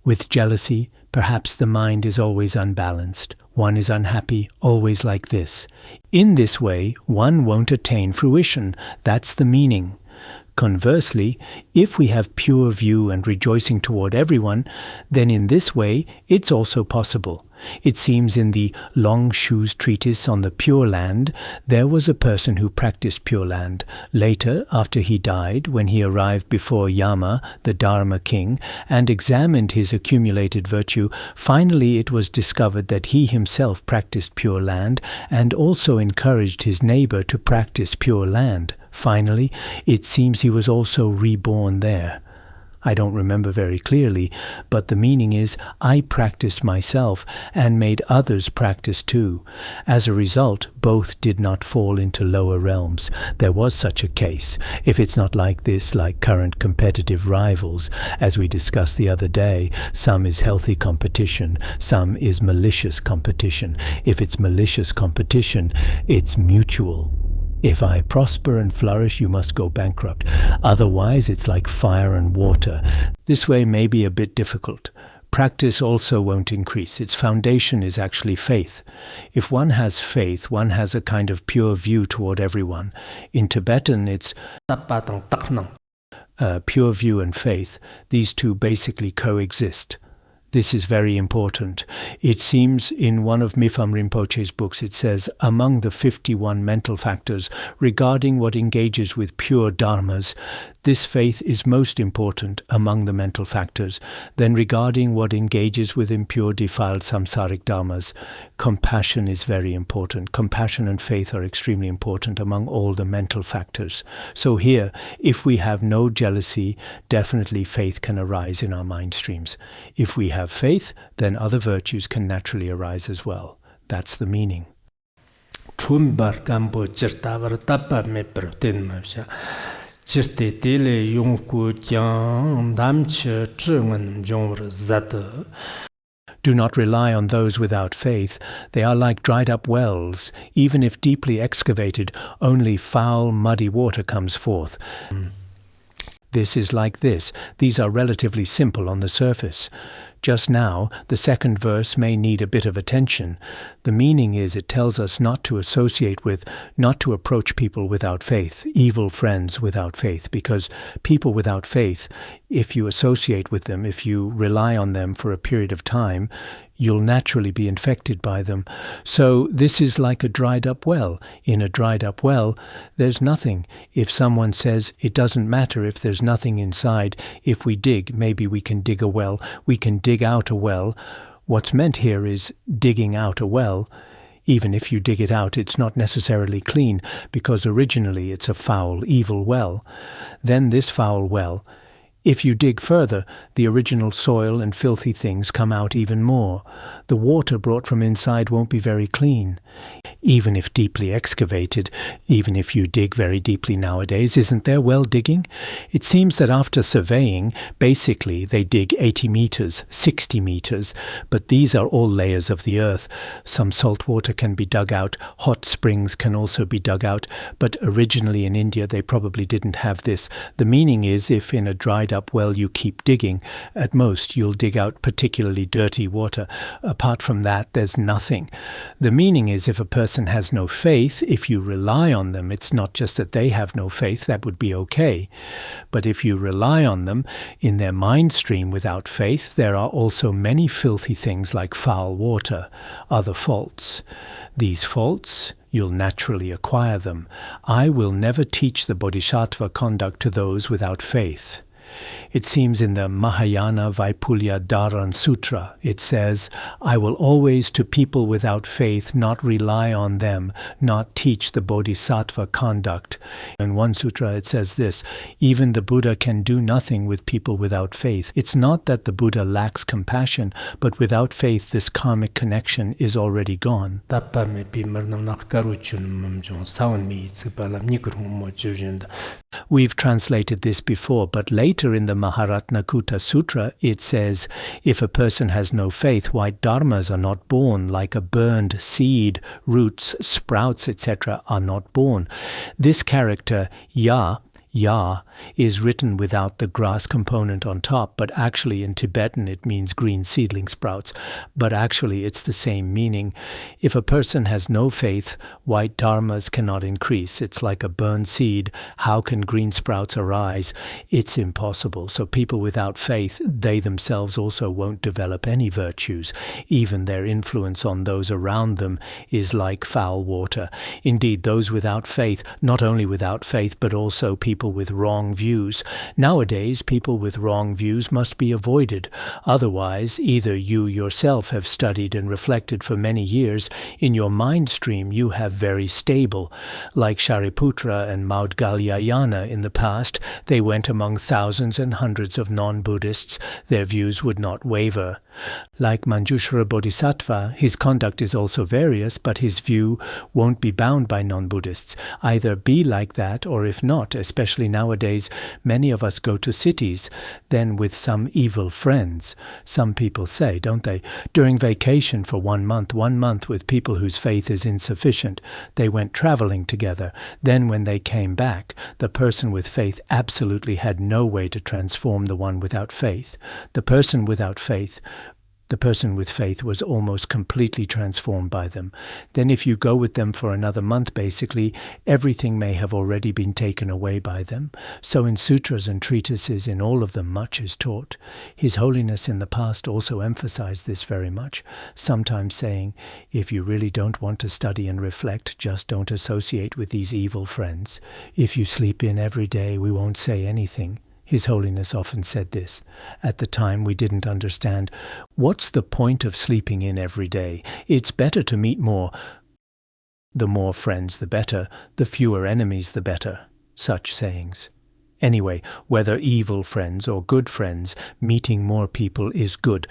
With jealousy, perhaps the mind is always unbalanced. One is unhappy, always like this. In this way, one won't attain fruition. That's the meaning. Conversely, if we have pure view and rejoicing toward everyone, then in this way it's also possible. It seems in the Long Shu's treatise on the Pure Land, there was a person who practiced Pure Land. Later, after he died, when he arrived before Yama, the Dharma king, and examined his accumulated virtue, finally it was discovered that he himself practiced Pure Land and also encouraged his neighbor to practice Pure Land. Finally, it seems he was also reborn there. I don't remember very clearly, but the meaning is, I practiced myself and made others practice too. As a result, both did not fall into lower realms. There was such a case. If it's not like this, like current competitive rivals, as we discussed the other day, some is healthy competition, some is malicious competition. If it's malicious competition, it's mutual. If I prosper and flourish, you must go bankrupt. Otherwise, it's like fire and water. This way may be a bit difficult. Practice also won't increase. Its foundation is actually faith. If one has faith, one has a kind of pure view toward everyone. In Tibetan, it's pure view and faith. These two basically coexist. This is very important. It seems in one of Mifam Rinpoche's books, it says, among the 51 mental factors regarding what engages with pure dharmas, this faith is most important among the mental factors. Then regarding what engages with impure, defiled samsaric dharmas, compassion is very important. Compassion and faith are extremely important among all the mental factors. So here, if we have no jealousy, definitely faith can arise in our mind streams. If we have faith, then other virtues can naturally arise as well. That's the meaning. Do not rely on those without faith. They are like dried up wells. Even if deeply excavated, only foul, muddy water comes forth. This is like this. These are relatively simple on the surface. Just now, the second verse may need a bit of attention. The meaning is it tells us not to associate with, not to approach people without faith, evil friends without faith, because people without faith, if you associate with them, if you rely on them for a period of time, you'll naturally be infected by them. So this is like a dried up well. In a dried up well, there's nothing. If someone says it doesn't matter if there's nothing inside, if we dig, maybe we can dig a well, we can dig out a well. What's meant here is digging out a well. Even if you dig it out, it's not necessarily clean, because originally it's a foul, evil well. Then this foul well, If you dig further, the original soil and filthy things come out even more. The water brought from inside won't be very clean. Even if deeply excavated, even if you dig very deeply nowadays, isn't there well digging? It seems that after surveying, basically they dig 80 meters, 60 meters, but these are all layers of the earth. Some salt water can be dug out, hot springs can also be dug out, but originally in India they probably didn't have this. The meaning is, if in a dried up well you keep digging, at most you'll dig out particularly dirty water. Apart from that, there's nothing. The meaning is, if a person has no faith, if you rely on them, it's not just that they have no faith, that would be okay. But if you rely on them in their mind stream without faith, there are also many filthy things like foul water, other faults. These faults, you'll naturally acquire them. I will never teach the bodhisattva conduct to those without faith. It seems in the Mahayana Vaipulya Sutra, it says, I will always to people without faith not rely on them, not teach the bodhisattva conduct. In one sutra it says this, even the Buddha can do nothing with people without faith. It's not that the Buddha lacks compassion, but without faith this karmic connection is already gone. We've translated this before, but later in the Maharatnakuta Sutra it says, if a person has no faith, white dharmas are not born, like a burned seed, roots, sprouts, etc. are not born. This character, ya, is written without the grass component on top, but actually in Tibetan it means green seedling sprouts. But actually it's the same meaning. If a person has no faith, white dharmas cannot increase. It's like a burned seed. How can green sprouts arise? It's impossible. So people without faith, they themselves also won't develop any virtues. Even their influence on those around them is like foul water. Indeed, those without faith, not only without faith, but also people with wrong views. Nowadays, people with wrong views must be avoided. Otherwise, either you yourself have studied and reflected for many years, in your mind stream you have very stable. Like Shariputra and Maudgalyayana in the past, they went among thousands and hundreds of non-Buddhists. Their views would not waver. Like Manjushra Bodhisattva, his conduct is also various, but his view won't be bound by non-Buddhists. Either be like that, or if not, especially nowadays, many of us go to cities, then with some evil friends. Some people say, don't they, during vacation for 1 month with people whose faith is insufficient. They went traveling together. Then when they came back, the person with faith absolutely had no way to transform the one without faith. The person with faith was almost completely transformed by them. Then if you go with them for another month, basically, everything may have already been taken away by them. So in sutras and treatises, in all of them, much is taught. His Holiness in the past also emphasized this very much, sometimes saying, if you really don't want to study and reflect, just don't associate with these evil friends. If you sleep in every day, we won't say anything. His Holiness often said this. At the time we didn't understand, what's the point of sleeping in every day? It's better to meet more. The more friends the better, the fewer enemies the better. Such sayings. Anyway, whether evil friends or good friends, meeting more people is good.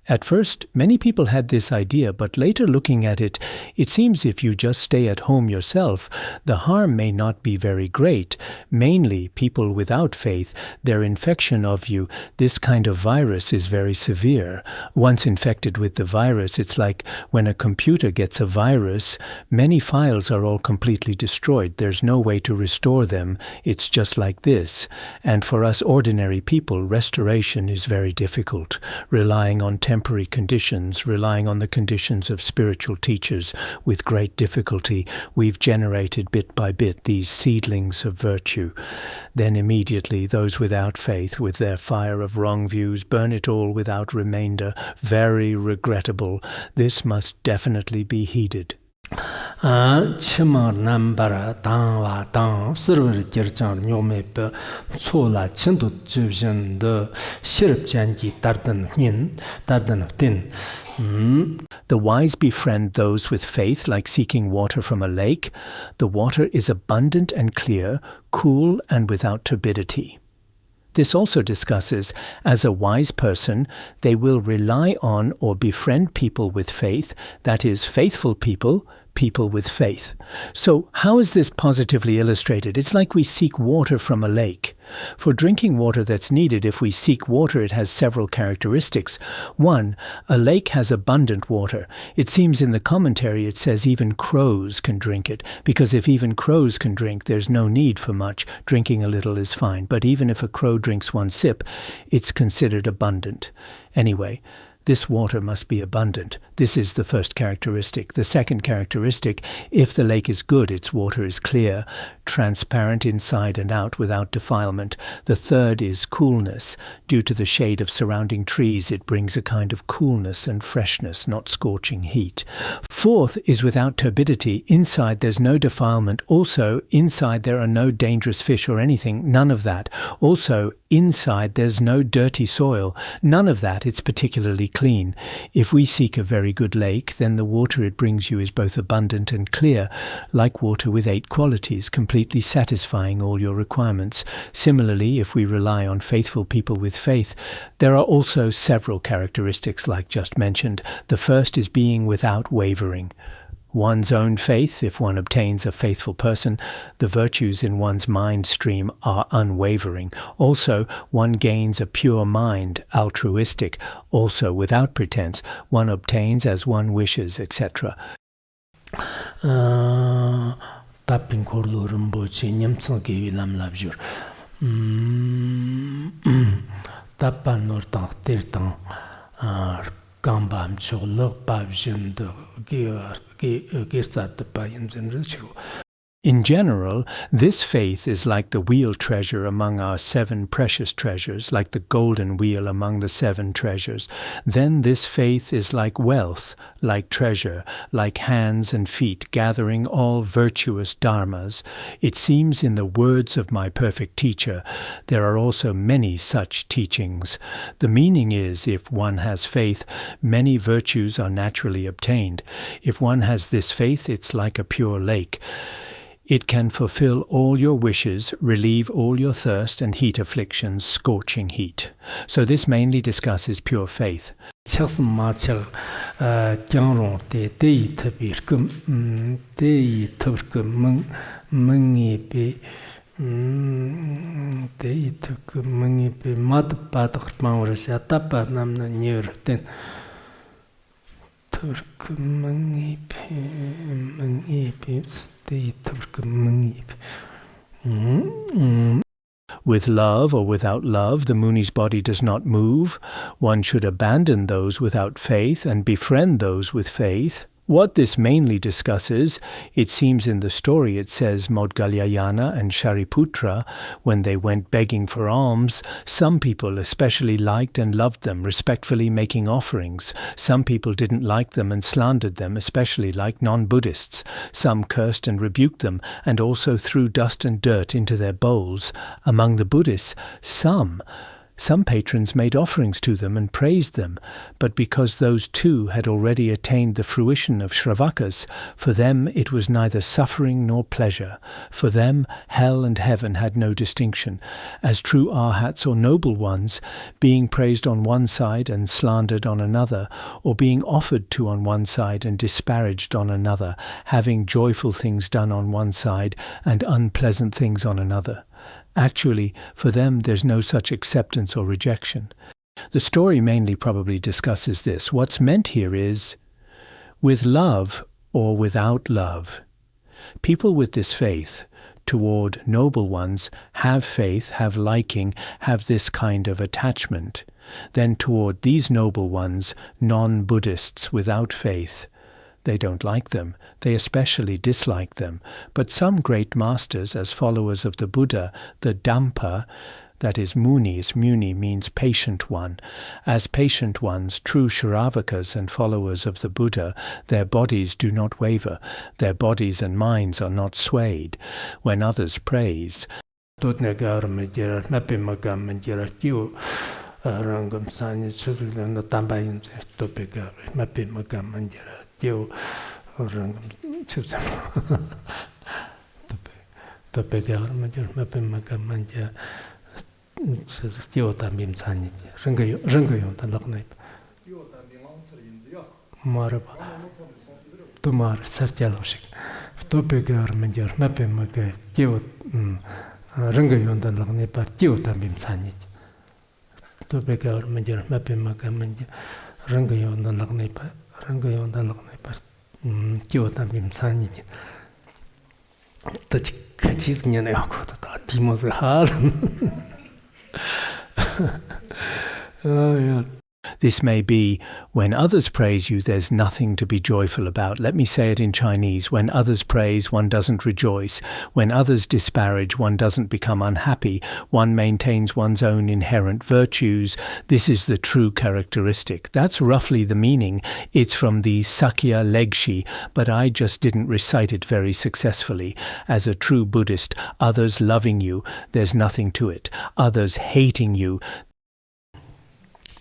At first, many people had this idea, but later looking at it, it seems if you just stay at home yourself, the harm may not be very great. Mainly, people without faith, their infection of you, this kind of virus is very severe. Once infected with the virus, it's like when a computer gets a virus, many files are all completely destroyed. There's no way to restore them. It's just like this. And for us ordinary people, restoration is very difficult, relying on temporary conditions, relying on the conditions of spiritual teachers. With great difficulty, we've generated bit by bit these seedlings of virtue. Then immediately those without faith, with their fire of wrong views, burn it all without remainder. Very regrettable. This must definitely be heeded. Chima nambara tangwa tang server kirchang nyome pe chola chindu jibjen de shirp janji tardan tin. The wise befriend those with faith like seeking water from a lake. The water is abundant and clear, cool and without turbidity. This also discusses, as a wise person, they will rely on or befriend people with faith, that is, faithful people, people with faith. So how is this positively illustrated? It's like we seek water from a lake. For drinking water that's needed, if we seek water, it has several characteristics. One, a lake has abundant water. It seems in the commentary it says even crows can drink it, because if even crows can drink, there's no need for much. Drinking a little is fine, but even if a crow drinks one sip, it's considered abundant. Anyway, this water must be abundant. This is the first characteristic. The second characteristic, if the lake is good, its water is clear, transparent inside and out without defilement. The third is coolness. Due to the shade of surrounding trees, it brings a kind of coolness and freshness, not scorching heat. Fourth is without turbidity. Inside there's no defilement. Also, inside there are no dangerous fish or anything. None of that. Also, inside there's no dirty soil. None of that. It's particularly clean. If we seek a very good lake, then the water it brings you is both abundant and clear, like water with 8 qualities, completely satisfying all your requirements. Similarly, if we rely on faithful people with faith, there are also several characteristics like just mentioned. The first is being without wavering. One's own faith, if one obtains a faithful person, the virtues in one's mind stream are unwavering. Also, one gains a pure mind, altruistic. Also, without pretense, one obtains as one wishes, etc. Tapping korlurum bochi nyamtsang gewi lam labjur. Tappan or tang tirtang gambam cholok babjim de girsat de bayin zenrichu. In general, this faith is like the wheel treasure among our 7 precious treasures, like the golden wheel among the 7 treasures. Then this faith is like wealth, like treasure, like hands and feet gathering all virtuous dharmas. It seems in the words of my perfect teacher, there are also many such teachings. The meaning is, if one has faith, many virtues are naturally obtained. If one has this faith, it's like a pure lake. It can fulfill all your wishes, relieve all your thirst, and heat afflictions, scorching heat. So this mainly discusses pure faith. With love or without love, the Muni's body does not move. One should abandon those without faith and befriend those with faith. What this mainly discusses, it seems in the story it says Maudgalyayana and Shariputra, when they went begging for alms, some people especially liked and loved them, respectfully making offerings. Some people didn't like them and slandered them, especially like non-Buddhists. Some cursed and rebuked them, and also threw dust and dirt into their bowls. Among the Buddhists, some patrons made offerings to them and praised them, but because those too had already attained the fruition of Shravakas, for them it was neither suffering nor pleasure. For them, hell and heaven had no distinction. As true arhats or noble ones, being praised on one side and slandered on another, or being offered to on one side and disparaged on another, having joyful things done on one side and unpleasant things on another. Actually, for them there's no such acceptance or rejection. The story mainly probably discusses this. What's meant here is, with love or without love. People with this faith toward noble ones have faith, have liking, have this kind of attachment. Then toward these noble ones, non-Buddhists without faith, they don't like them. They especially dislike them. But some great masters, as followers of the Buddha, the Dampa, that is Munis, Muni means patient one. As patient ones, true Shravakas and followers of the Buddha, their bodies do not waver. Their bodies and minds are not swayed. When others praise, Tiota Bim Sani, Rangayon, the Locknap. Maraba. Tomar, Sartialoshik. Topigar, Major, Mapim, Tiot Rangayon, the Locknap, Tiota Bim Sani. Topigar, Major, Mapim, Rangayon, the Locknap, Rangayon, the Locknap, Tiota Bim Sani. Touch catches me an echo, Timos hard. Oh, yeah. This may be, when others praise you, there's nothing to be joyful about. Let me say it in Chinese. When others praise, one doesn't rejoice. When others disparage, one doesn't become unhappy. One maintains one's own inherent virtues. This is the true characteristic. That's roughly the meaning. It's from the Sakya Legshi, but I just didn't recite it very successfully. As a true Buddhist, others loving you, there's nothing to it. Others hating you,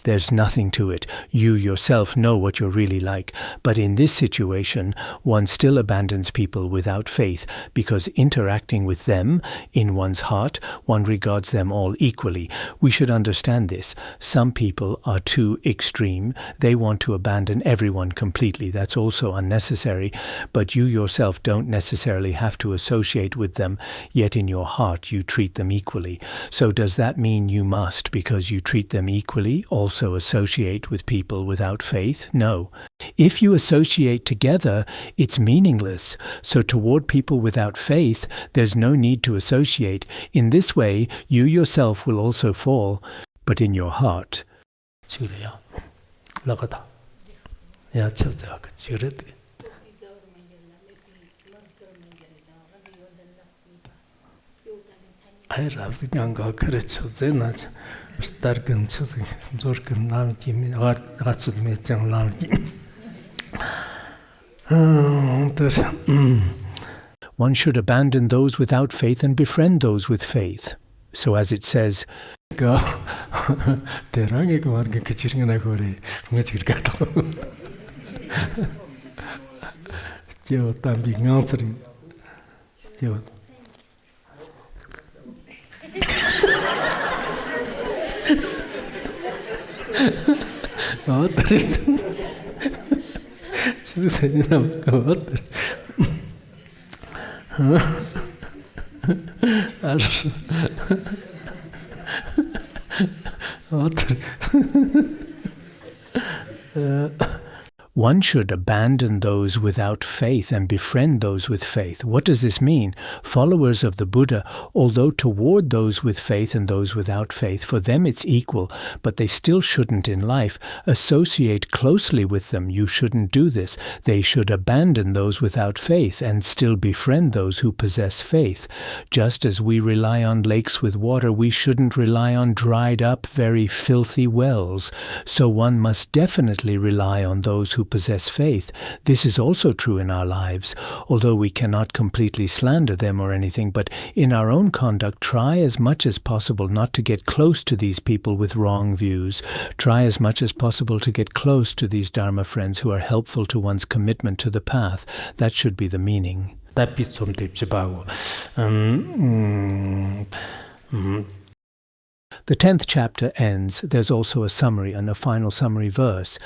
there's nothing to it. You yourself know what you're really like. But in this situation, one still abandons people without faith, because interacting with them, in one's heart, one regards them all equally. We should understand this. Some people are too extreme. They want to abandon everyone completely. That's also unnecessary. But you yourself don't necessarily have to associate with them, yet in your heart you treat them equally. So does that mean you must, because you treat them equally, also associate with people without faith? No. If you associate together, it's meaningless. So toward people without faith, there's no need to associate. In this way, you yourself will also fall, but in your heart. I love the young courage of Zenach. Starken choosing Zorken Lamity, Ratsud Metang Lamity. One should abandon those without faith and befriend those with faith. So as it says, Go. Terang Marga Kitching and I go, Mitchikato. Yo, I'm being answering. Yo. What is what? One should abandon those without faith and befriend those with faith. What does this mean? Followers of the Buddha, although toward those with faith and those without faith, for them it's equal, but they still shouldn't in life associate closely with them. You shouldn't do this. They should abandon those without faith and still befriend those who possess faith. Just as we rely on lakes with water, we shouldn't rely on dried up, very filthy wells. So one must definitely rely on those who possess faith. This is also true in our lives, although we cannot completely slander them or anything, but in our own conduct, try as much as possible not to get close to these people with wrong views. Try as much as possible to get close to these Dharma friends who are helpful to one's commitment to the path. That should be the meaning. The 10th chapter ends. There's also a summary and a final summary verse.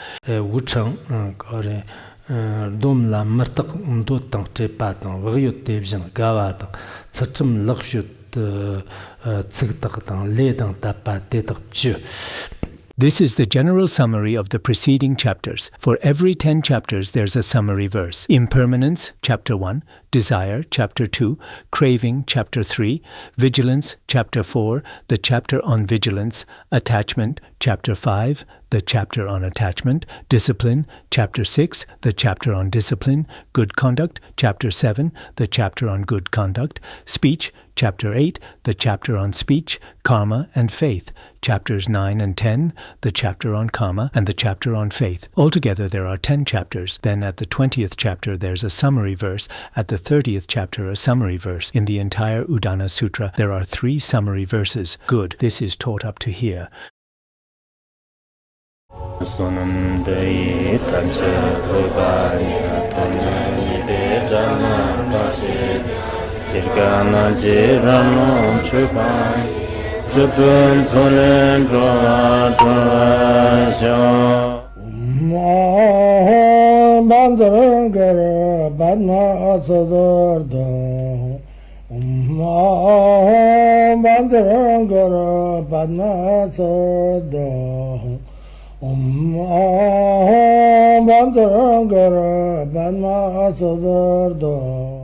This is the general summary of the preceding chapters. For every 10 chapters, there's a summary verse. Impermanence, chapter 1. Desire, chapter 2. Craving, chapter 3. Vigilance, chapter 4. The chapter on vigilance. Attachment, chapter 5. The chapter on attachment. Discipline, chapter 6. The chapter on discipline. Good conduct, chapter 7. The chapter on good conduct. Speech, chapter 8. The chapter on speech. Karma and faith, chapters 9 and 10. The chapter on karma and the chapter on faith. Altogether there are 10 chapters. Then at the 20th chapter there's a summary verse. At the 30th chapter a summary verse. In the entire Udāna Sūtra there are 3 summary verses. Good. This is taught up to here. Chupun Tsulen Chua Chua Xiao Bandran Gara Badma Sūtra Bandran Gara Badma Sūtra Bandran Gara Badma Sūtra